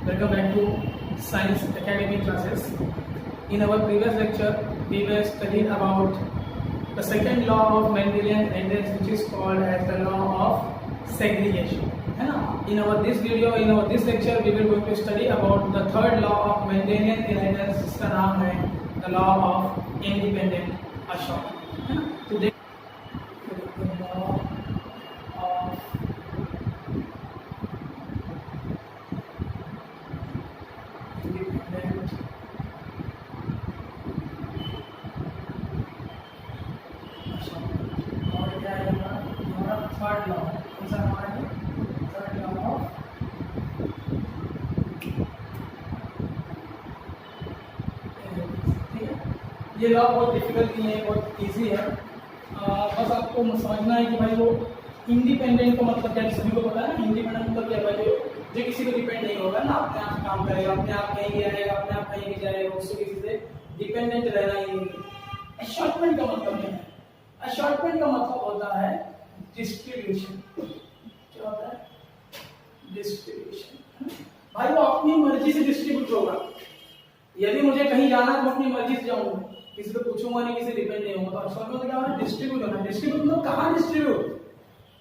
Welcome back to Science Academy classes. In our previous lecture, we were studying about the second law of Mendelian inheritance, which is called as the law of segregation. है ना? In our this lecture, we will going to study about the third law of Mendelian inheritance, जिसका नाम है the law of independent assortment. है ना? तो the law of independent assortment. और क्या है हमारा थर्ड लॉ? कौन सा हमारा है? थर्ड लॉ ऑफ ये लॉ बहुत डिफिकल्ट नहीं है, बहुत इजी है। बस आपको समझना है कि भाई वो इंडिपेंडेंट का मतलब क्या है, सभी को पता है ना। इंडिपेंडेंट मतलब क्या है भाई, जो किसी पर डिपेंड नहीं होगा ना, अपने आप काम करेगा, अपने आप कहीं भी आएगा, अपने आप कहीं भी जाएगा, उससे किसी से डिपेंडेंट रहना ही नहीं। अशॉर्टमेंट का मतलब क्या है? अशॉर्टमेंट का मतलब होता है डिस्ट्रीब्यूशन। क्या होता है? डिस्ट्रीब्यूशन। भाई वो अपनी मर्जी से डिस्ट्रीब्यूट होगा। यदि मुझे कहीं जाना है तो अपनी मर्जी से जाऊंगा, किसी को पूछूंगा नहीं, किसी डिपेंड नहीं होगा। तो अशॉर्टमेंट मतलब क्या होता है? डिस्ट्रीब्यूट होना। डिस्ट्रीब्यूट मतलब कहाँ डिस्ट्रीब्यूट?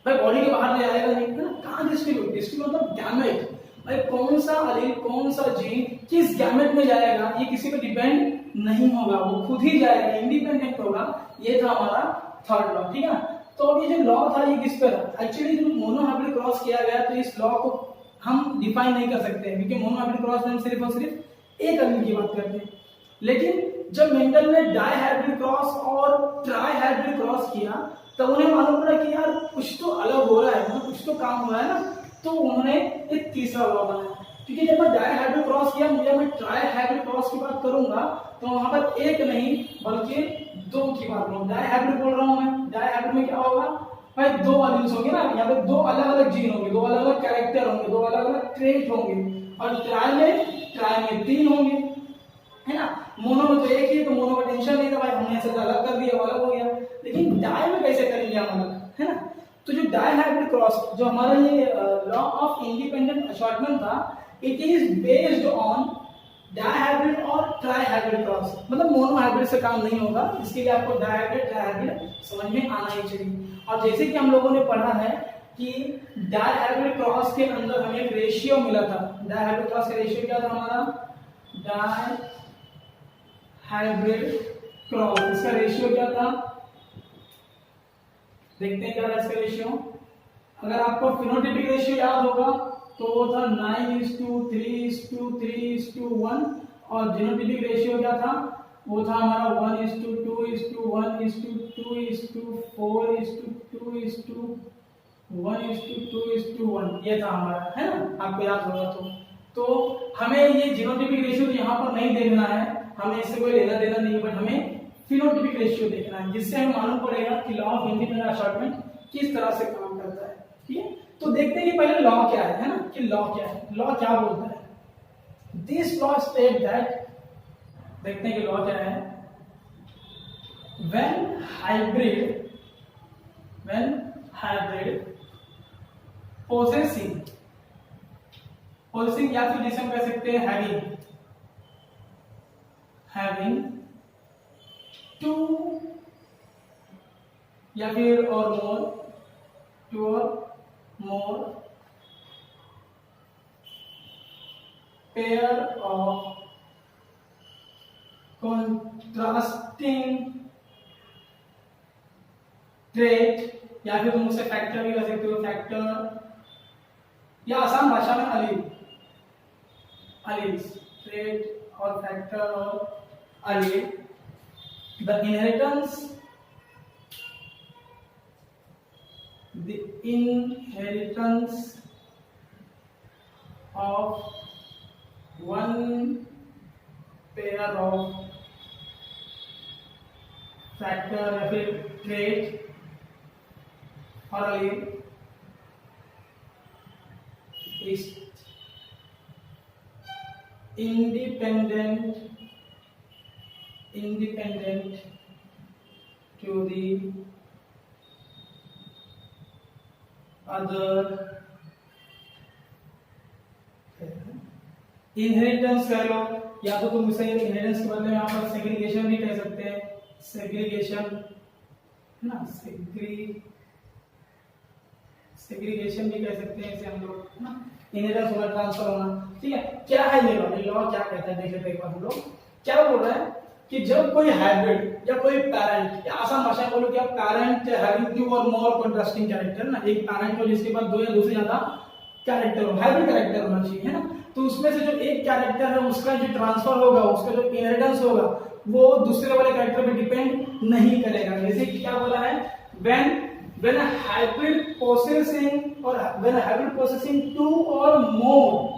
भाई बॉडी के बाहर ले आएगा नहीं ना, कहाँ डिस्ट्रीब्यूट? डिस्ट्रीब्यूट मतलब गैमेट। भाई कौन सा अलील, कौन सा जीन किस गैमेट में जाएगा, ये किसी पे डिपेंड नहीं होगा, वो खुद ही जाएगा, इंडिपेंडेंट होगा। ये था हमारा थर्ड लॉ। ठीक है। तो अब ये जो लॉ था ये किस पर है? एक्चुअली जब मोनोहाइब्रिड क्रॉस किया गया तो इस लॉ को हम डिफाइन नहीं कर सकते हैं, क्योंकि मोनोहाइब्रिड क्रॉस में हम सिर्फ और सिर्फ एक अलील की बात करते हैं। लेकिन जब मेंडल ने डाइहाइब्रिड क्रॉस और ट्राइहाइब्रिड क्रॉस किया तब उन्हें मालूम पड़ा कि यार कुछ तो अलग हो रहा है ना, कुछ तो काम हो रहा है ना। तो उन्होंने एक तीसरा लॉ बनाया, क्योंकि जब मैं डाइहाइब्रिड क्रॉस किया, मुझे मैं ट्राइहाइब्रिड क्रॉस की बात करूंगा तो वहां पर एक नहीं बल्कि दो की बात करूंगा। डाइहाइब्रिड बोल रहा हूं मैं, डाइहाइब्रिड में क्या होगा भाई? दो एलिमेंट्स होंगे ना, यहाँ पे दो अलग अलग जीन होंगे, दो अलग अलग कैरेक्टर होंगे, दो अलग अलग ट्रेट होंगे। और ट्राई में तीन होंगे, है ना। मोनो में तो एक ही है, तो मोनो का टेंशन नहीं था भाई, हमने ऐसे अलग कर दिया, अलग हो गया। लेकिन डाई में कैसे करेंगे हम अलग, है ना। तो जो डाइहाइब्रिड क्रॉस, जो हमारा ये लॉ ऑफ इंडिपेंडेंट असॉर्टमेंट था, it is based on dihybrid और ट्राइहाइब्रिड क्रॉस। मतलब मोनोहाइब्रिड से काम नहीं होगा, इसके लिए आपको डाइहाइब्रिड ट्राइहाइब्रिड समझ में आना ही चाहिए। और जैसे कि हम लोगों ने पढ़ा है कि डाइहाइब्रिड क्रॉस के अंदर हमें एक रेशियो मिला था। डाइहाइब्रिड क्रॉस का रेशियो क्या था हमारा? हाइब्रिड क्रॉस, इसका रेशियो क्या था? देखते हैं क्या था इसका रेशियो। अगर आपको फिनोटाइपिक रेशियो याद होगा तो वो था 9:3:3:1, और जीनोटाइपिक रेशियो क्या था? वो था हमारा 1:2:1:2:4:2:1:1, ये था हमारा, है ना। आपको याद होगा तो हमें ये जीनोटाइपिक रेशियो यहाँ पर नहीं देखना है, हमें इससे कोई लेना देना नहीं है, बट हमें फिनोटाइपिक रेशियो देखना है, जिससे हमें मालूम पड़ेगा कि लॉ ऑफ इंडिपेंडेंट असॉर्टमेंट किस तरह से काम करता है। ठीक है। तो देखते हैं कि पहले लॉ क्या है ना, कि लॉ क्या है, लॉ क्या बोलता है। दिस लॉ स्टेट दैट, देखते हैं कि लॉ क्या है। व्हेन हाइब्रिड पोजेसिंग या फिर जिसे हम कह सकते हैं हैविंग टू या फिर और मोर पेयर ऑफ कॉन्ट्रास्टिंग ट्रेट, या फिर तुम उसे फैक्टर भी कह सकते हो, फैक्टर, या आसान भाषा में अलील्स, ट्रेट और फैक्टर और allele. The inheritance of one pair of factor या फिर trait और allele is independent to the other inheritance कह लो, या तो तुम इसे इनहेरिटेंस के बदले में यहाँ पर सेग्रीगेशन भी कह सकते हैं, सेग्रीगेशन ना, सेग्रीगेशन भी कह सकते हैं इसे हम लोग, है ना, इनहेरिटेंस होना, ट्रांसफर होना, ठीक है। क्या है ये लॉ क्या कहता है, देख लेते हैं एक बार हम लोग। क्या बोल रहा है कि जब कोई हाइब्रिड या कोई पैरेंट, या आसान भाषा में बोलो कि पैरेंट हैविंग 2 और मोर कॉन्ट्रास्टिंग कैरेक्टर ना, एक पैरेंट हो जिसके पास 2 या 2 से ज्यादा कैरेक्टर हो, हाइब्रिड कैरेक्टर होना चाहिए, है ना, तो उसमें से जो एक कैरेक्टर है उसका जो ट्रांसफर होगा, उसका जो इनहेरिटेंस होगा वो दूसरे वाले कैरेक्टर पे डिपेंड नहीं करेगा। जैसे कि क्या बोला है, when a hybrid possessing or when a hybrid possessing 2 or more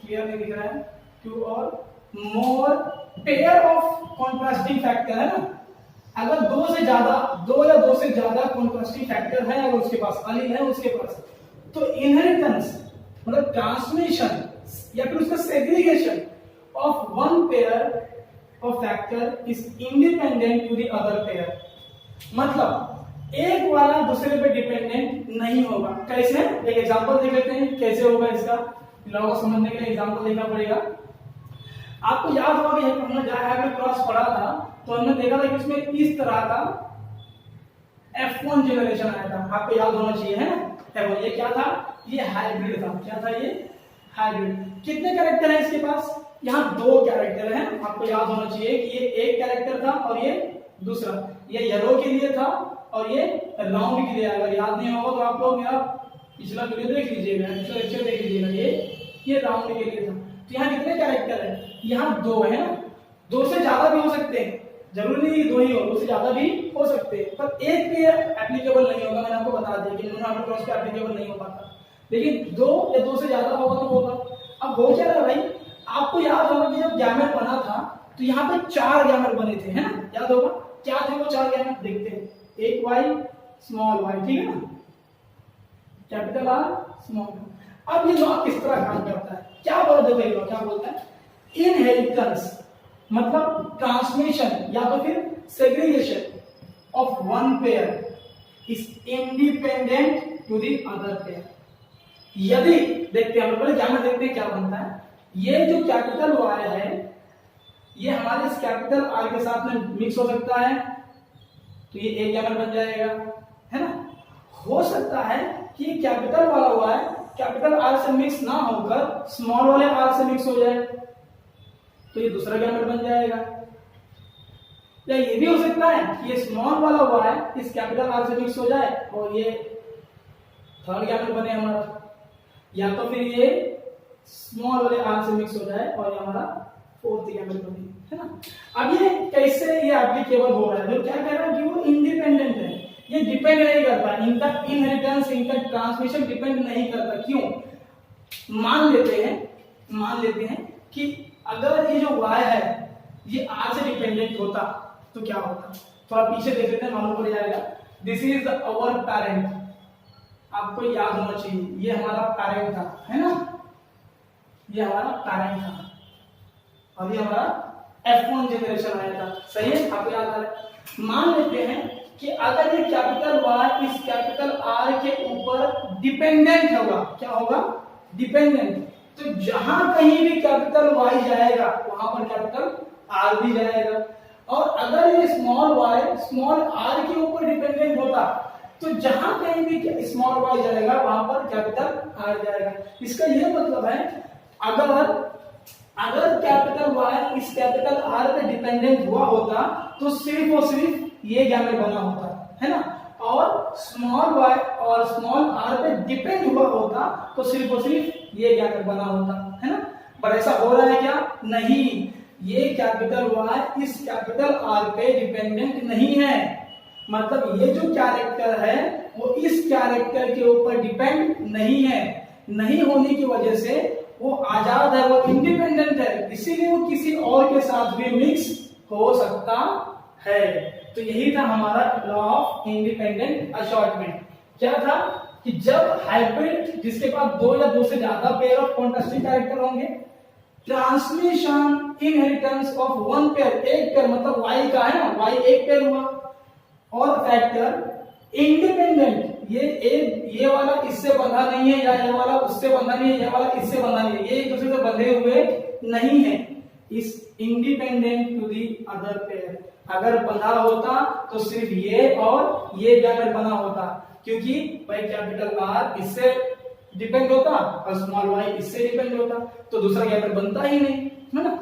clear नहीं दिख रहा है, 2 or more pair of contrasting factor है ना, अगर 2 या 2 से ज्यादा contrasting factor है अगर उसके पास, अलील है उसके पास, तो इनहेरिटेंस मतलब ट्रांसमिशन या फिर उसका segregation of one pair of factor is independent to the other pair, मतलब एक वाला दूसरे पे डिपेंडेंट नहीं होगा। कैसे, एक एग्जांपल देख लेते हैं कैसे होगा, इसका लॉ को समझने के लिए एग्जांपल देखना पड़ेगा। आपको याद होगा कि हमने डायहेड्रल क्रॉस पढ़ा था, तो हमने देखा था कि इसमें इस तरह का F1 जनरेशन आया था, आपको याद होना चाहिए, है ना। F1 ये क्या था, ये हाइब्रिड था, क्या था ये, हाइब्रिड। कितने कैरेक्टर हैं इसके पास, यहाँ 2 कैरेक्टर हैं, आपको याद होना चाहिए कि ये एक कैरेक्टर था और ये दूसरा, ये येलो के लिए था और ये राउंड के लिए। अगर याद नहीं होगा तो आप लोग मेरा पिछला वीडियो देख लीजिएगा, पिछला लेक्चर देख लीजिएगा, ये राउंड के लिए था। तो यहाँ कितने कैरेक्टर है, यहाँ 2 है ना, 2 से ज्यादा भी हो सकते हैं, जरूरी नहीं 2 ही हो, 2 से ज्यादा भी हो सकते हैं, पर एक पे एप्लीकेबल नहीं होगा। मैंने आपको बता दिया कि मोनोहाइब्रिड क्रॉस पे एप्लीकेबल नहीं हो पाता, लेकिन 2 या 2 से ज्यादा होगा तो होगा। अब हो क्या रहा है भाई, आपको याद होगा कि जब गैमेट बना था तो यहाँ पे 4 गैमेट बने थे, है ना, याद होगा क्या थे वो 4 गैमेट, देखते हैं। एक y स्मॉल y, ठीक है ना, कैपिटल R स्मॉल। अब ये लॉ किस तरह काम करता है, क्या बोलते हैं लॉ, क्या बोलता है, इनहेरिटेंस मतलब ट्रांसमिशन या तो फिर segregation of one pair is independent to the other pair. यदि देखते हैं, पहले गैमेट देखते हैं क्या बनता है। ये जो कैपिटल Y है ये हमारे इस कैपिटल R के साथ में मिक्स हो सकता है, तो ये एक गैमेट बन जाएगा, है ना। हो सकता है कि कैपिटल वाला Y कैपिटल R से मिक्स ना होकर स्मॉल वाले R से मिक्स हो जाए, तो ये दूसरा गैमेट बन जाएगा। या ये भी हो सकता है कि ये स्मॉल वाला Y इस कैपिटल R से मिक्स हो जाए और ये थर्ड गैमेट बने हमारा, या तो फिर ये स्मॉल वाले R से मिक्स हो जाए और ये हमारा फोर्थ गैमेट बने, है ना। अब ये कैसे ये एप्लीकेबल हो रहा है, जो क्या कह रहा है कि वो इंडिपेंडेंट है, ये डिपेंड नहीं करता, इनका इनहेरिटेंस इनका ट्रांसमिशन डिपेंड नहीं करता। क्यों, मान लेते हैं कि अगर ये जो Y है ये R से डिपेंडेंट होता तो क्या होता, थोड़ा पीछे देख लेते हैं, मालूम पड़ जाएगा। दिस इज अवर पेरेंट, आपको याद होना चाहिए ये हमारा पेरेंट था, है ना, ये हमारा पेरेंट था और ये हमारा F1 जनरेशन आया था, सही है, आपको याद आ रहा है। मान लेते हैं कि अगर ये कैपिटल Y इस कैपिटल R के ऊपर डिपेंडेंट होगा, क्या होगा, डिपेंडेंट, तो जहां कहीं भी कैपिटल Y जाएगा वहां पर कैपिटल R भी जाएगा। और अगर ये स्मॉल y स्मॉल r के ऊपर डिपेंडेंट होता तो जहां कहीं भी स्मॉल y जाएगा वहां पर कैपिटल r जाएगा। इसका ये मतलब है अगर कैपिटल Y इस कैपिटल R पे डिपेंडेंट हुआ होता तो सिर्फ और सिर्फ ये गैमेट बना होता, है ना, और स्मॉल y और स्मॉल r पे डिपेंड हुआ होता तो सिर्फ और सिर्फ ये गैमेट बना होता, है ना। पर ऐसा हो रहा है क्या, नहीं, ये कैपिटल Y इस कैपिटल R पे डिपेंडेंट नहीं है, मतलब ये जो कैरेक्टर है वो इस कैरेक्टर के ऊपर डिपेंड नहीं है। नहीं होने की वजह से वो आजाद है, वो इंडिपेंडेंट है, इसीलिए वो किसी और के साथ भी मिक्स हो सकता है। तो यही था हमारा लॉ ऑफ इंडिपेंडेंट असॉर्टमेंट। क्या था कि जब हाइब्रिड जिसके पास 2 या 2 से ज्यादा पेयर ऑफ कॉन्ट्रास्टिंग कैरेक्टर होंगे, transmission inheritance of one pair, एक पेयर मतलब y का है ना, y एक पेयर हुआ, और फैक्टर इंडिपेंडेंट ये वाला इससे बंधा नहीं है, या ये वाला उससे बंधा नहीं है, ये वाला इससे बंधा नहीं है, ये एक दूसरे से बंधे हुए नहीं है। इस independent to the other pair. अगर बंधा होता तो सिर्फ ये और ये गैमेट बना होता, क्योंकि भाई कैपिटल आर इससे डिपेंड होता और स्मॉल वाई इससे डिपेंड होता, तो दूसरा गैमेट बनता ही नहीं, है ना।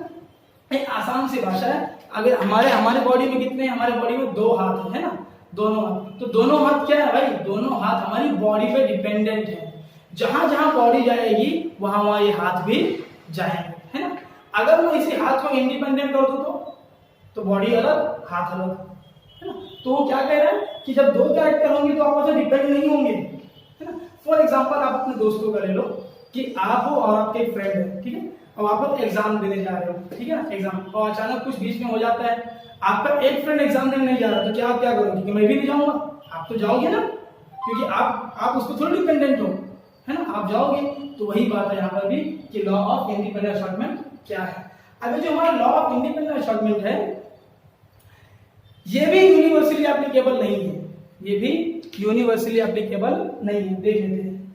एक आसान सी भाषा है। अगर हमारे बॉडी में कितने, हमारे बॉडी में 2 हाथ है ना, दोनों हाथ। तो दोनों हाथ क्या है भाई, दोनों हाथ हमारी बॉडी पे डिपेंडेंट है। जहां जहां बॉडी जाएगी वहां वहां ये हाथ भी जाएंगे, है ना। अगर मैं इसी हाथ को इंडिपेंडेंट कर दूं तो बॉडी अलग हाथ अलग, है ना। तो वो क्या कह रहा है कि जब 2 कैरेक्टर होंगे तो आपस में डिपेंड नहीं होंगे, है ना। फॉर एग्जांपल आप अपने दोस्तों का ले लो कि आप हो और आपके फ्रेंड है, ठीक है, और आप लोग एग्जाम देने जा रहे हो, ठीक है ना, एग्जाम, और अचानक कुछ बीच में हो जाता है, आपका एक फ्रेंड एग्जाम देने नहीं जा रहा, तो क्या आप क्या करोगे कि मैं भी नहीं जाऊंगा? आप तो जाओगे ना, क्योंकि आप उस पर थोड़ी डिपेंडेंट हो, है ना, आप जाओगे। तो वही बात है यहाँ पर भी कि लॉ ऑफ इंडिपेंडेंट असॉर्टमेंट क्या है। अगर जो हमारा लॉ ऑफ इंडिपेंडेंट असॉर्टमेंट है ये भी यूनिवर्सली एप्लीकेबल नहीं है, ये भी यूनिवर्सली एप्लीकेबल नहीं है। देख लेते हैं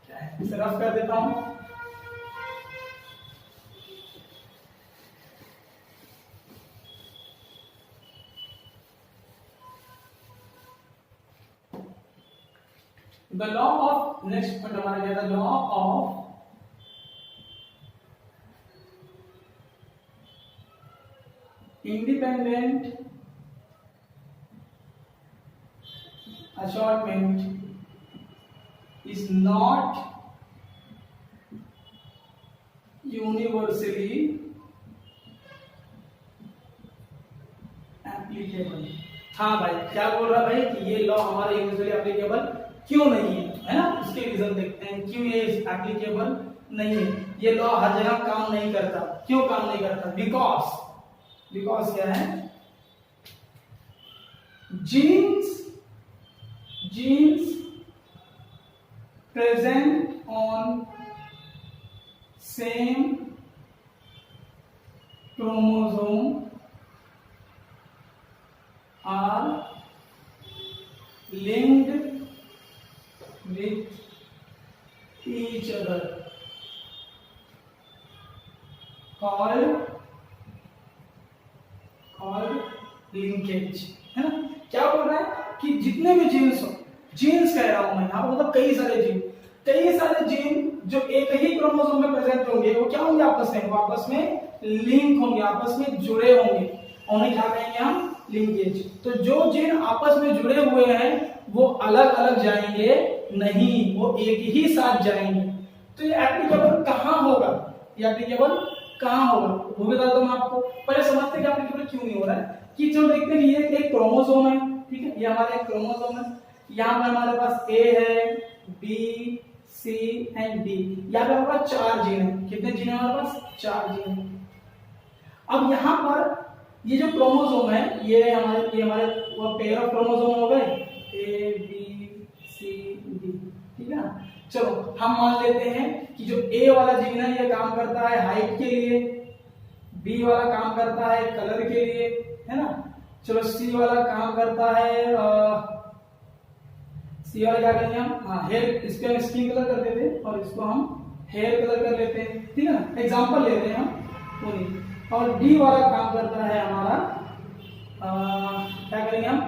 क्या है, इसे रफ कर देता हूं। The law of next point हमारा क्या था, law of independent assortment is not universally applicable। हाँ भाई, क्या बोल रहा भाई कि ये लॉ हमारे यूनिवर्सली एप्लीकेबल क्यों नहीं है ना। इसके रीजन देखते हैं क्यों ये एप्लीकेबल नहीं है। ये लॉ हर जगह काम नहीं करता। क्यों काम नहीं करता? बिकॉज क्या है, jeans present on same chromosome are linked with each other called linkage, है ना। क्या बोल रहा है कि जितने भी जीन्स कह रहा हूं मैं यहाँ पर, मतलब कई सारे जीन जो एक ही क्रोमोसोम में प्रेजेंट होंगे वो क्या होंगे आपस में, वो आपस में लिंक होंगे, आपस में जुड़े होंगे, उन्हें क्या कहेंगे हम, लिंकेज। तो जो जीन आपस में जुड़े हुए हैं वो अलग अलग जाएंगे नहीं, वो एक ही साथ जाएंगे। तो ये एप्लीकेबल कहाँ होगा, ये एप्लीकेबल कहाँ होगा वो भी बताता हूं मैं आपको। पहले समझते हैं कि एप्लीकेबल क्यों नहीं हो रहा है। कि जो देखते हैं ये एक क्रोमोसोम है, ठीक है, ये हमारा एक क्रोमोसोम है, यहाँ पर हमारे पास ए है, बी, सी एंड डी। यहाँ पे हमारे पास 4 जीन है। कितने जीन है हमारे पास? 4 जीन है। अब यहाँ पर ये जो क्रोमोसोम है ये हमारे वो पेयर ऑफ क्रोमोसोम हो गए, ए बी सी डी, ठीक है ना। चलो हम मान लेते हैं कि जो ए वाला जीन है ये काम करता है हाइट के लिए, बी वाला काम करता है कलर के लिए, है ना। चलो सी वाला काम करता है सी वाला क्या करेंगे हम, हाँ हेयर, इस पे हम स्किन कलर कर देते हैं और इसको हम हेयर कलर कर लेते हैं, ठीक है ना, एग्जांपल लेते हैं हम उन्हीं। और डी वाला काम करता है हमारा क्या करेंगे हम,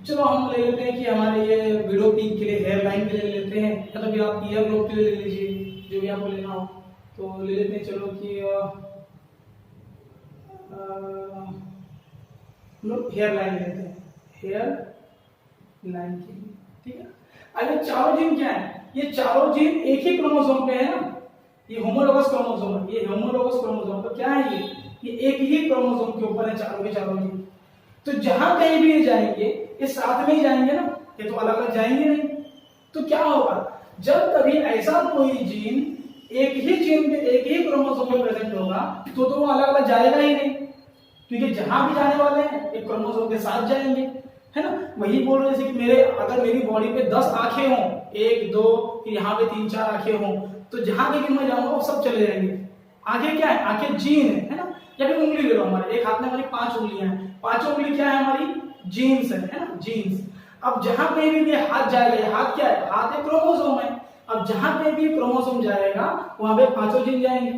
चलो हम ले लेते हैं कि हमारे ये विडो पिंक के लिए हेयर लाइन के लिए लेते हैं, या तो फिर आप ईयर ग्रोथ के लिए ले लीजिए, जो भी आपको लेना हो तो ले लेते हैं। चलो कि लोग हेयर लाइन लेते हैं, हेयर लाइन के लिए, ठीक है। अगर चारों जीन क्या है, ये चारों जीन एक ही क्रोमोसोम पे है ना, ये होमोलोगस क्रोमोसोम है, ये होमोलोगस क्रोमोसोम तो क्या है ये एक ही क्रोमोसोम के ऊपर है चारों के चारों जीन। तो जहां कहीं भी ये जाएंगे ये साथ में ही जाएंगे ना, ये तो अलग अलग जाएंगे नहीं। तो क्या होगा, जब कभी ऐसा कोई जीन एक ही जीन पे एक ही क्रोमोसोम में प्रेजेंट होगा तो वो अलग अलग जाएगा ही नहीं, क्योंकि जहां भी जाने वाले हैं एक क्रोमोसोम के साथ जाएंगे, है ना। वही बोल रहे जैसे कि अगर मेरी बॉडी पे 10 आंखें हों, 1 2 फिर यहाँ पे 3 4 आंखें हों, तो जहां भी मैं जाऊंगा वो सब चले जाएंगे। आंखें क्या है, आंखें जीन है ना। या फिर उंगली ले लो, हमारे एक हाथ में हमारी 5 उंगलियां हैं, 5 उंगली क्या है हमारी, जीन्स है ना, जीन्स। अब जहां पे भी ये हाथ जाएगा, ये हाथ क्या है, हाथ एक क्रोमोसोम है, अब जहां पे भी क्रोमोसोम जाएगा वहां पे पांचों जीन जाएंगे।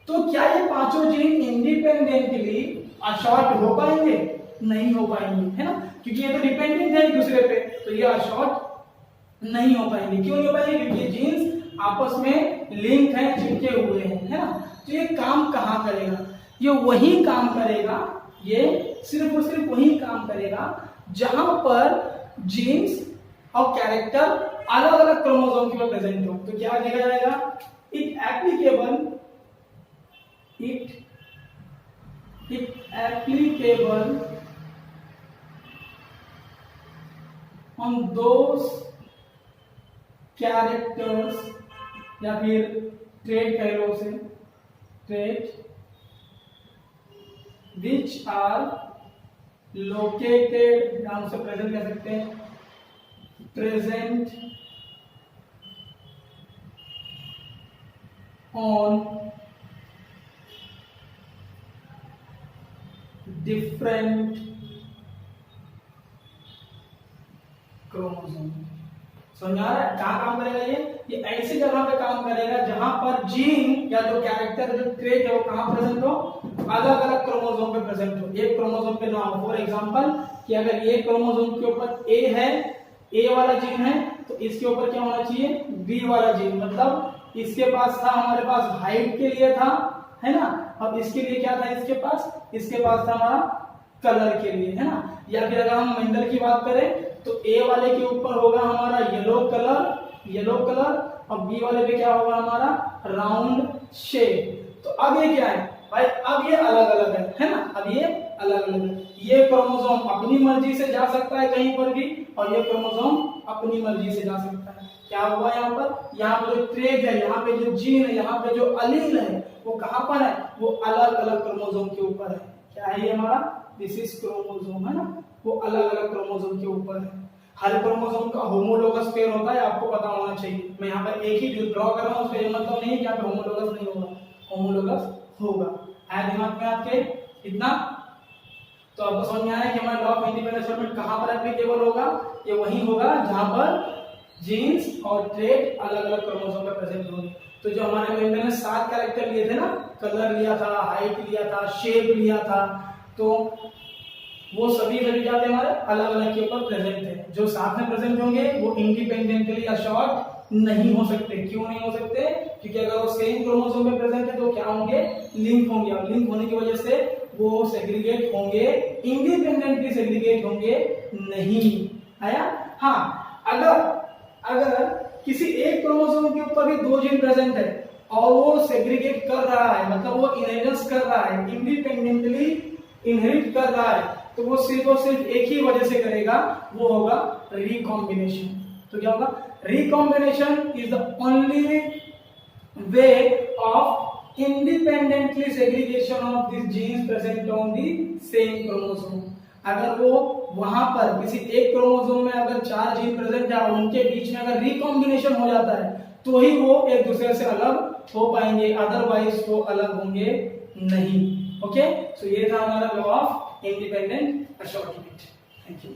तो क्या ये पांचों जीन इंडिपेंडेंटली अशॉर्ट हो पाएंगे? नहीं हो पाएंगे, है ना, क्योंकि ये तो डिपेंडेंट है एक दूसरे पे, तो ये अशॉर्ट नहीं हो पाएंगे। क्यों नहीं हो पाएंगे? क्योंकि ये जीन्स आपस में लिंक है, चिपके हुए हैं, है ना। तो ये काम कहां करेगा? ये वही काम करेगा, ये सिर्फ और सिर्फ वही काम करेगा जहां पर जीन्स और कैरेक्टर अलग अलग क्रोमोसोम के प्रेजेंट हो। तो क्या देखा जाएगा? It applicable on those characters या फिर ट्रेड कह लो उसे, ट्रेड which are located, हम उसे प्रेजेंट कह सकते हैं, प्रेजेंट on डिफरेंट क्रोमोसोम। समझ आ रहा है कहां काम करेगा? ये ऐसी जगह पे काम करेगा जहां पर जीन या जो कैरेक्टर, जो ट्रेट है, वो कहां प्रेजेंट हो? अलग अलग क्रोमोसोम पे प्रेजेंट हो। एक क्रोमोसोम पे ना हो। फॉर एग्जांपल कि अगर ये क्रोमोसोम के ऊपर ए है, ए वाला जीन है, तो इसके ऊपर क्या होना चाहिए? बी वाला जीन। मतलब इसके पास था, हमारे पास हाइट के लिए था, है ना, अब इसके लिए क्या था? इसके पास था हमारा कलर के लिए, है ना। या फिर अगर हम मेंडल की बात करें तो ए वाले के ऊपर होगा हमारा येलो कलर, और बी वाले पे क्या होगा हमारा? Round shape. तो अब ये क्या है भाई? अब ये अलग अलग है ना, अब ये अलग अलग है। ये क्रोमोसोम अपनी मर्जी से जा सकता है कहीं पर भी, और ये क्रोमोसोम अपनी मर्जी से जा सकता है। क्या हुआ यहाँ पर? यहाँ पे जो ट्रेट है, यहाँ पे जो जीन है, यहाँ पे जो अलील है, वो कहां पर है? वो अलग अलग क्रोमोसोम के ऊपर है। क्या है ये हमारा? दिस इज क्रोमोसोम, है ना, वो अलग अलग क्रोमोसोम के ऊपर है। हर क्रोमोसोम का होमोलोगस पेयर होता है, आपको पता होना चाहिए। मैं यहाँ पर एक ही ड्रॉ कर रहा हूँ, उसका ये मतलब नहीं है कि यहाँ पे होमोलोगस नहीं होगा, होमोलोगस होगा। है दिमाग में आपके इतना? तो आपको समझ में आया कि हमारा लॉ ऑफ इंडिपेंडेंट असॉर्टमेंट कहां पर एप्लीकेबल होगा? ये वही होगा जहां पर जीन्स और ट्रेट अलग अलग क्रोमोसोम पे प्रेजेंट होंगे। तो जो हमारे मेंडल ने 7 कैरेक्टर लिए थे ना, कलर लिया था, हाइट लिया था, शेप लिया था, तो वो सभी क्या थे? हमारे अलग अलग के ऊपर प्रेजेंट थे। जो साथ में प्रेजेंट होंगे वो इंडिपेंडेंटली अशॉर्ट नहीं हो सकते। क्यों नहीं हो सकते? क्योंकि अगर वो सेम क्रोमोसोम में प्रेजेंट है तो क्या होंगे? लिंक होंगे, और लिंक होने की वजह से वो सेग्रीगेट होंगे, इंडिपेंडेंटली सेग्रीगेट होंगे नहीं। आया? हाँ, अगर किसी एक क्रोमोसोम के ऊपर भी 2 जीन प्रेजेंट है और वो सेग्रीगेट कर रहा है, मतलब वो इनहेरिटेंस कर रहा है, इंडिपेंडेंटली इनहेरिट कर रहा है, तो वो सिर्फ और सिर्फ एक ही वजह से करेगा, वो होगा रिकॉम्बिनेशन। तो क्या होगा? Recombination is the only way of independently segregation of this genes present on the same chromosome. अगर वो वहां पर किसी एक क्रोमोसोम में अगर 4 जीन प्रेजेंट है और उनके बीच में अगर रिकॉम्बिनेशन हो जाता है तो ही वो एक दूसरे से अलग हो पाएंगे, अदरवाइज वो अलग होंगे नहीं। ओके, सो ये था हमारा law of independent assortment. Thank you.